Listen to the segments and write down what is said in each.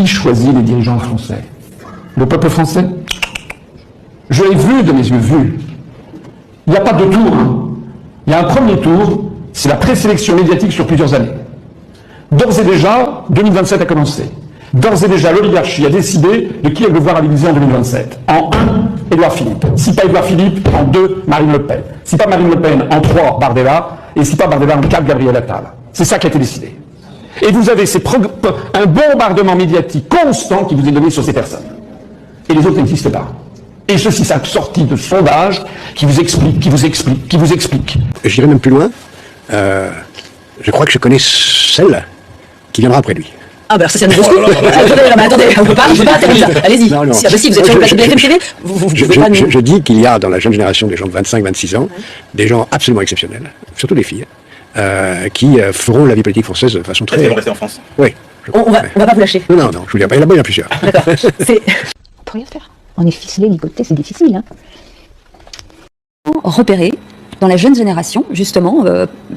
Qui choisit les dirigeants français? Le peuple français? Je l'ai vu de mes yeux, vu. Il n'y a pas de tour. Hein. Il y a un premier tour, c'est la présélection médiatique sur plusieurs années. D'ores et déjà, 2027 a commencé. D'ores et déjà, l'oligarchie a décidé de qui elle veut voir à l'Élysée en 2027. En 1, Édouard Philippe. Si pas Édouard Philippe, en 2, Marine Le Pen. Si pas Marine Le Pen, en 3, Bardella. Et si pas Bardella, en 4, Gabriel Attal. C'est ça qui a été décidé. Et vous avez un bombardement médiatique constant qui vous est donné sur ces personnes. Et les autres n'existent pas. Et ceci, c'est sorti de sondages qui vous expliquent. J'irai même plus loin. Je crois que je connais celle qui viendra après lui. Ah bah alors ça c'est un nouveau scoop. Attendez, on peut pas interdire ça. Allez-y. Si vous êtes sur le plateau de BFM TV, vous pouvez pas nous... Je dis qu'il y a dans la jeune génération des gens de 25-26 ans, des gens absolument exceptionnels, surtout les filles, qui feront la vie politique française de façon très... Ils vont rester en France. Oui. On va pas vous lâcher. Non, je vous dis pas, il y en a plusieurs. D'accord. On peut rien faire. On est ficelé, ligoté, c'est difficile. Hein. Repérer dans la jeune génération, justement,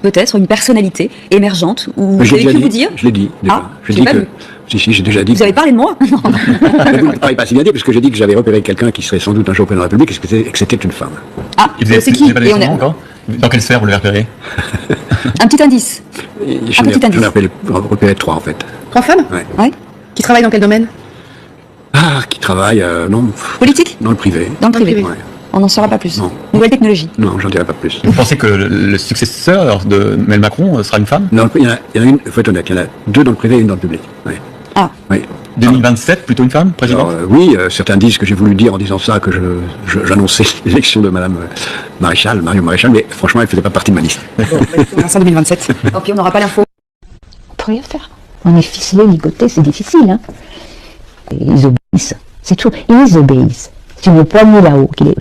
peut-être une personnalité émergente, ou vous avez pu vous dire... Je l'ai dit, déjà. Ah, je dis que... Si, j'ai déjà dit... Vous avez parlé de moi? Non. Vous ne parlez pas si bien dit, parce que j'ai dit que j'avais repéré quelqu'un qui serait sans doute un jour président de la République, et que c'était une femme. Ah, c'est qui? Vous avez pas encore? Dans quelle sphère vous l'avez repéré? Un petit indice. J'en ai repéré 3, en fait. 3 femmes? Ouais. Qui travaillent dans quel domaine? Ah, qui travaillent, non... Politique? Dans le privé. Dans le privé. Ouais. On n'en saura pas plus. Non. Nouvelle technologie. Non, j'en dirai pas plus. Vous pensez que le successeur de Emmanuel Macron sera une femme? Non, il y en a une, il faut être honnête, il y en a 2 dans le privé et une dans le public. Ouais. Ah. Oui. 2027, plutôt une femme, président? Oui, certains disent que j'ai voulu dire en disant ça que j'annonçais l'élection de Madame Maréchal, Marion Maréchal, mais franchement, elle ne faisait pas partie de ma liste. En 2027. Ok, on n'aura pas l'info. On peut rien faire. On est ficelé, ligoté, c'est difficile. Hein. Ils obéissent. C'est tout. Ils obéissent. C'est une poignée là-haut qui les...